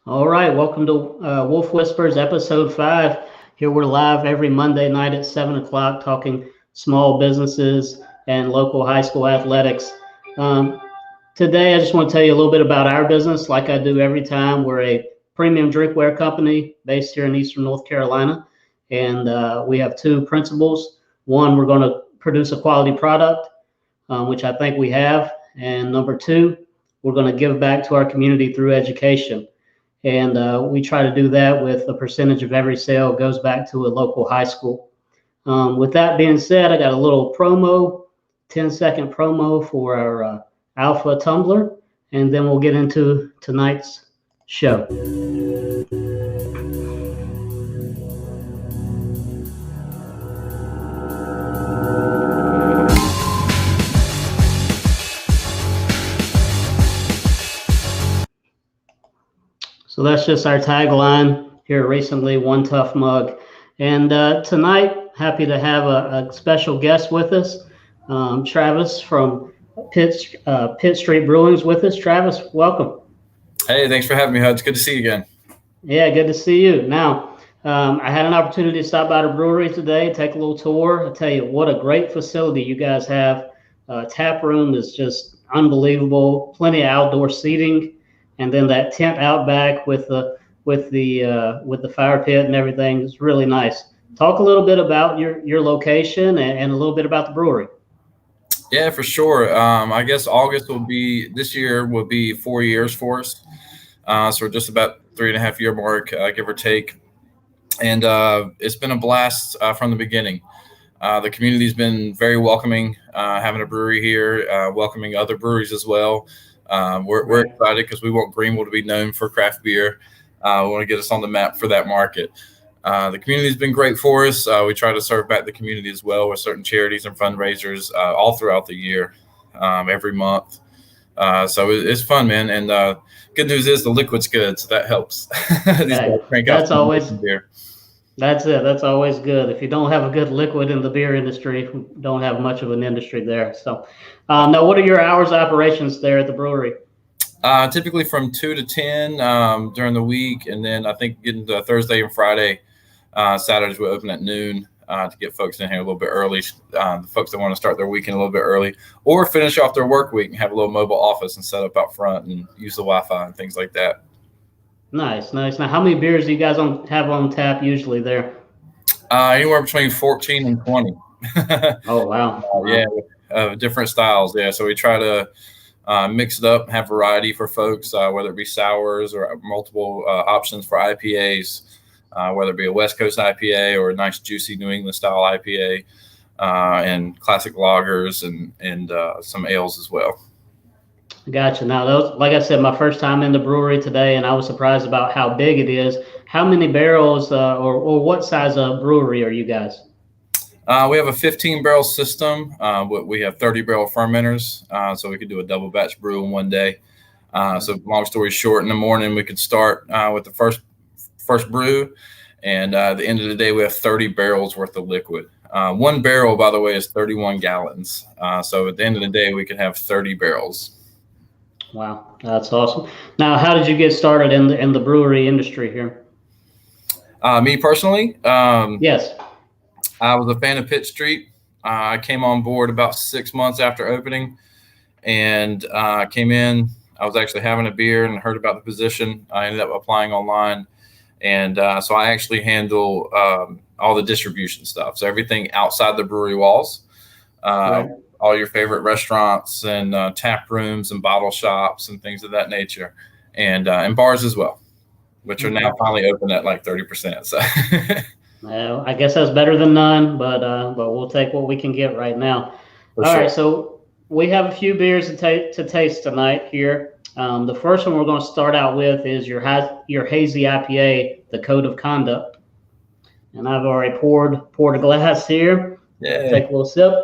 All right, welcome to Wolf Whispers, episode 5. Here we're live every Monday night at 7 o'clock talking small businesses and local high school athletics. Um, Today, I just want to tell you a little bit about our business, like I do every time. We're a premium drinkware company based here in Eastern North Carolina, and we have two principles. One, we're going to produce a quality product, which I think we have, and number two, we're going to give back to our community through education. And we try to do that with a percentage of every sale goes back to a local high school. With that being said, I got a little promo, 10-second promo for our Alpha Tumbler, and then we'll get into tonight's show. So that's just our tagline here recently, One Tough Mug. And tonight, happy to have a special guest with us, Travis from Pitt Street Brewing is with us. Travis, welcome. Hey, thanks for having me, Hud. It's good to see you again. Yeah, good to see you. Now, I had an opportunity to stop by the brewery today, take a little tour. I'll tell you what a great facility you guys have. Tap room is just unbelievable. Plenty of outdoor seating. And then that tent out back with the fire pit and everything is really nice. Talk a little bit about your location and a little bit about the brewery. Yeah, for sure. I guess August this year will be 4 years for us. So we're just about 3.5 year mark, give or take. And it's been a blast from the beginning. The community's been very welcoming, having a brewery here, welcoming other breweries as well. We're excited because we want Greenville to be known for craft beer. We want to get us on the map for that market. The community's been great for us. We try to serve back the community as well with certain charities and fundraisers all throughout the year, every month. So it's fun, man. And good news is the liquid's good, so that helps. That's always beer. That's it. That's always good. If you don't have a good liquid in the beer industry, you don't have much of an industry there. So now, what are your hours of operations there at the brewery? Typically from 2 to 10 during the week, and then I think getting to Thursday and Friday. Saturdays we open at noon to get folks in here a little bit early. The folks that want to start their weekend a little bit early or finish off their work week and have a little mobile office and set up out front and use the Wi-Fi and things like that. Nice. Now, how many beers do you guys have on tap usually there? Anywhere between 14 and 20. Oh, wow. Yeah, different styles. Yeah, so we try to mix it up, have variety for folks, whether it be sours or multiple options for IPAs. Whether it be a West Coast IPA or a nice juicy New England style IPA, and classic lagers and some ales as well. Gotcha. Now, like I said, my first time in the brewery today, and I was surprised about how big it is. How many barrels or what size of brewery are you guys? We have a 15-barrel system. We have 30-barrel fermenters, so we could do a double batch brew in one day. So long story short, in the morning we could start with the first brew, and at the end of the day we have 30 barrels worth of liquid. One barrel, by the way, is 31 gallons. So at the end of the day we could have 30 barrels. Wow, that's awesome. Now, how did you get started in the brewery industry here? Me personally, yes, I was a fan of Pitt Street. I came on board about 6 months after opening, and came in. I was actually having a beer and heard about the position. I ended up applying online. And so I actually handle all the distribution stuff. So everything outside the brewery walls, right. All your favorite restaurants and tap rooms and bottle shops and things of that nature, and bars as well, which are now finally open at like 30%. So well, I guess that's better than none, but we'll take what we can get right now. All right, so we have a few beers to taste tonight here. The first one we're going to start out with is your hazy IPA, the Code of Conduct. And I've already poured a glass here. Yeah. Take a little sip.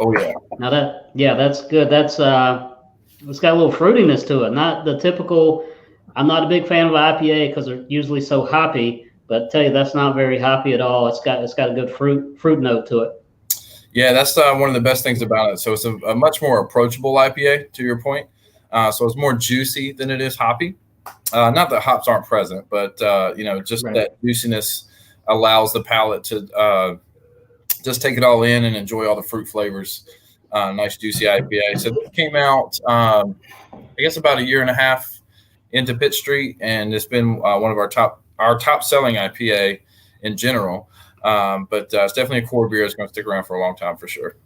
Oh yeah. Now that's good. It's got a little fruitiness to it. Not the typical. I'm not a big fan of IPA because they're usually so hoppy. But I tell you, that's not very hoppy at all. It's got a good fruit note to it. Yeah, that's one of the best things about it. So it's a much more approachable IPA, to your point. So it's more juicy than it is hoppy. Not that hops aren't present, but just Right. that juiciness allows the palate to just take it all in and enjoy all the fruit flavors. Nice juicy IPA. So this came out, I guess, about a year and a half into Pitt Street, and it's been one of our top selling IPA in general. But it's definitely a core beer that's going to stick around for a long time for sure.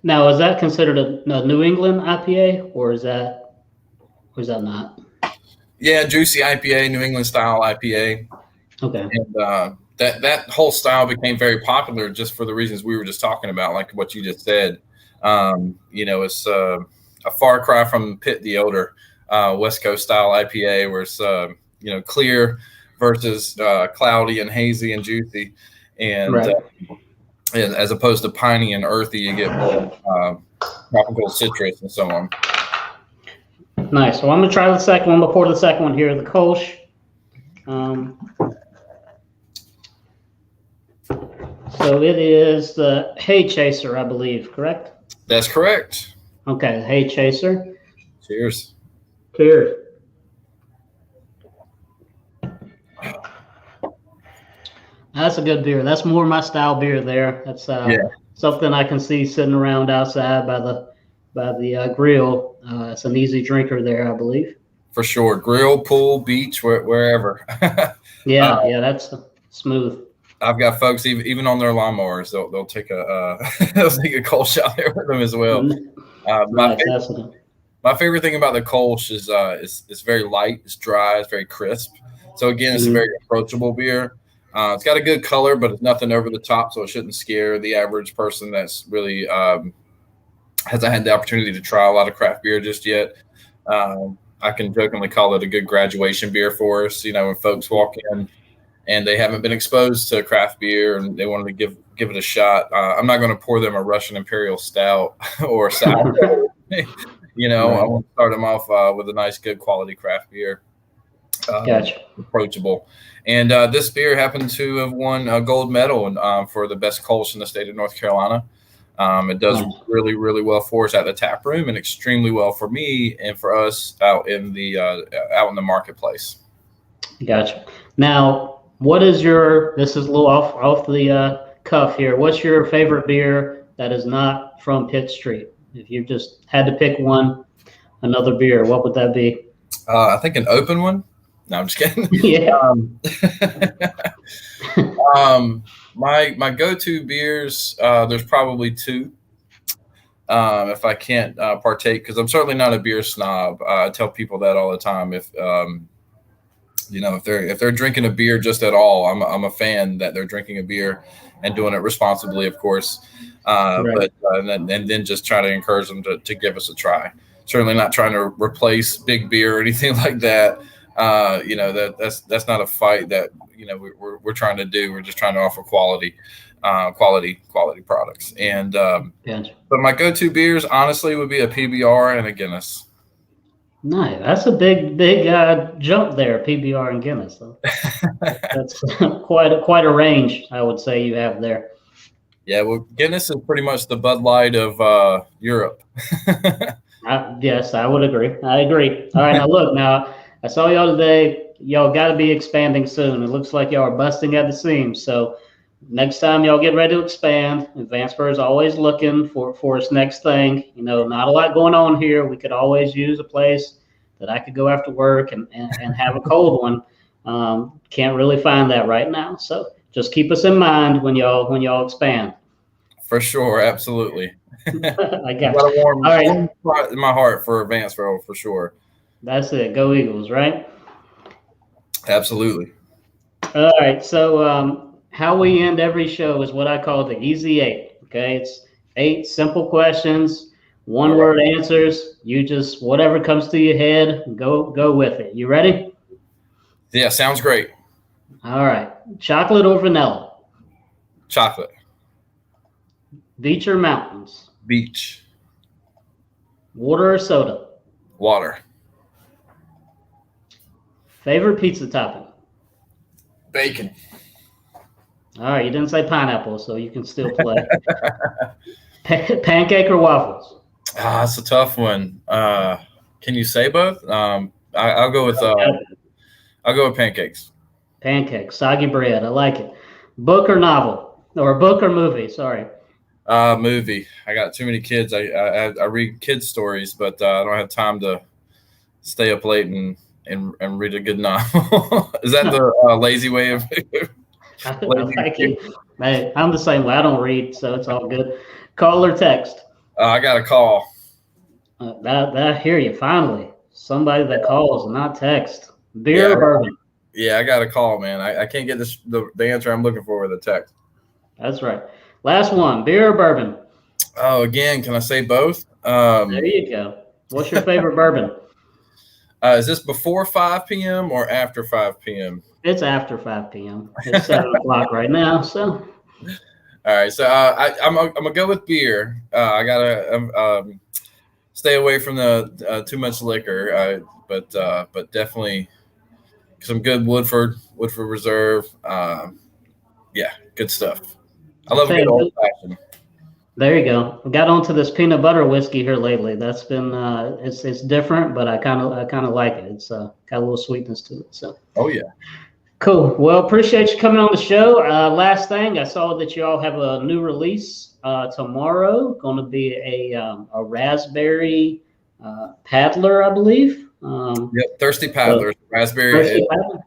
Now, is that considered a New England IPA, or is that not? Yeah, juicy IPA, New England style IPA. Okay. And that whole style became very popular just for the reasons we were just talking about, like what you just said. It's a far cry from Pitt the Elder, West Coast style IPA, where it's clear versus cloudy and hazy and juicy, and Right. As opposed to piney and earthy, you get more tropical citrus and so on. Nice. Well, I'm gonna try the second one. Before the second one here, the Kolsch. So it is the Hay Chaser, I believe, correct? That's correct. Okay, the Hay Chaser. Cheers. Cheers. That's a good beer. That's more my style beer there. That's something I can see sitting around outside by the grill. It's an easy drinker there, I believe. For sure. Grill, pool, beach, wherever. Yeah, that's smooth. I've got folks even on their lawnmowers, they'll take a Kolsch out there with them as well. My favorite thing about the Kolsch is it's very light, it's dry, it's very crisp. So again, it's a very approachable beer. It's got a good color, but it's nothing over the top, so it shouldn't scare the average person that's really hasn't had the opportunity to try a lot of craft beer just yet. I can jokingly call it a good graduation beer for us. When folks walk in and they haven't been exposed to craft beer and they wanted to give it a shot, I'm not going to pour them a Russian Imperial Stout or a sour. I want to start them off with a nice, good quality craft beer. Gotcha. Approachable. And this beer happened to have won a gold medal for the best Kolsch in the state of North Carolina. It does really, really well for us at the tap room and extremely well for me and for us out in the marketplace. Gotcha. Now, this is a little off the cuff here. What's your favorite beer that is not from Pitt Street? If you just had to pick another beer, what would that be? I think an open one. No, I'm just kidding. Yeah. My go-to beers, there's probably two. If I can't partake, because I'm certainly not a beer snob. I tell people that all the time. If they're drinking a beer just at all, I'm a fan that they're drinking a beer and doing it responsibly, of course. Right. But then just try to encourage them to give us a try. Certainly not trying to replace big beer or anything like that. That's not a fight that we're trying to do. We're just trying to offer quality products. And but my go-to beers honestly would be a PBR and a Guinness. Nice. That's a big jump there, PBR and Guinness. Though. That's quite a range, I would say you have there. Yeah, well, Guinness is pretty much the Bud Light of Europe. Yes, I would agree. I agree. All right, now look, I saw y'all today. Y'all got to be expanding soon. It looks like y'all are busting at the seams. So next time y'all get ready to expand, Advanced is always looking for its next thing. Not a lot going on here. We could always use a place that I could go after work and have a cold one. Can't really find that right now. So just keep us in mind when y'all expand. For sure, absolutely. I got you. All right, spot in my heart for Advanced for sure. That's it. Go Eagles, right? Absolutely. All right. So how we end every show is what I call the Easy 8. Okay, it's 8 simple questions, 1-word answers. You just whatever comes to your head, go with it. You ready? Yeah, sounds great. All right. Chocolate or vanilla? Chocolate. Beach or mountains? Beach. Water or soda? Water. Favorite pizza topping? Bacon. All right, you didn't say pineapple, so you can still play. Pancake or waffles? It's a tough one. Can you say both? I'll go with pancakes. Pancakes, soggy bread. I like it. Book or novel, or book or movie? Sorry. Movie. I got too many kids. I read kids stories, but I don't have time to stay up late and read a good novel. Is that the lazy way of? Thank you. Hey, I'm the same way. I don't read, so it's all good. Call or text? I got a call. I hear you. Finally, somebody that calls and not text. Beer or bourbon? Yeah, I got a call, man. I can't get the answer I'm looking for with a text. That's right. Last one. Beer or bourbon? Oh, again, can I say both? There you go. What's your favorite bourbon? Is this before 5 p.m. or after 5 p.m.? It's after 5 p.m. It's 7 o'clock right now. So. All right. So I'm gonna go with beer. I gotta stay away from the too much liquor. But definitely some good Woodford Reserve. Yeah, good stuff. I love a good old fashioned. There you go. I got onto this peanut butter whiskey here lately. That's been it's different, but I kind of like it. It's got a little sweetness to it. So. Oh yeah. Cool. Well, appreciate you coming on the show. Last thing, I saw that you all have a new release tomorrow. Going to be a raspberry paddler, I believe. Yep, thirsty paddlers, raspberry. Thirsty paddler?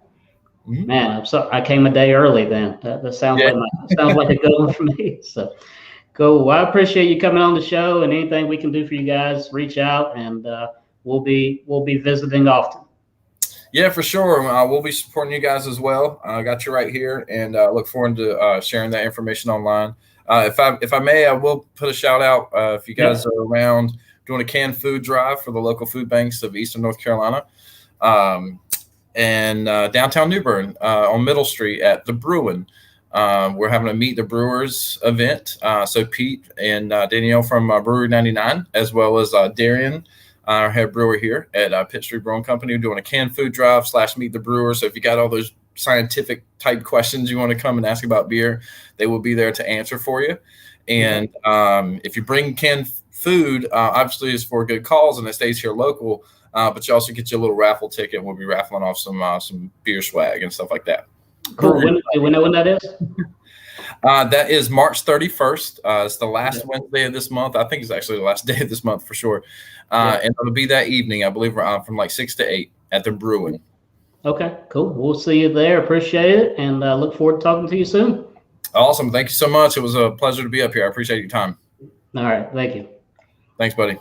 Mm-hmm. Man, I came a day early then. That sounds like a good one for me. So. Cool. Well, I appreciate you coming on the show, and anything we can do for you guys, reach out, and we'll be visiting often. Yeah, for sure. We'll be supporting you guys as well. I got you right here, and look forward to sharing that information online. If I may, I will put a shout out if you guys are around doing a canned food drive for the local food banks of Eastern North Carolina, and downtown New Bern on Middle Street at the Brewing. We're having a Meet the Brewers event. So Pete and Danielle from Brewery 99, as well as Darian, our head brewer here at Pitt Street Brewing Company, doing a canned food drive / Meet the Brewers. So if you got all those scientific type questions you want to come and ask about beer, they will be there to answer for you. And if you bring canned food, obviously it's for good cause and it stays here local, but you also get you a little raffle ticket. We'll be raffling off some beer swag and stuff like that. Cool. When that is? That is March 31st. It's the last Wednesday of this month. I think it's actually the last day of this month for sure. And it'll be that evening, I believe, from like 6 to 8 at the Brewing. Okay, cool. We'll see you there. Appreciate it, and look forward to talking to you soon. Awesome. Thank you so much. It was a pleasure to be up here. I appreciate your time. All right. Thank you. Thanks, buddy.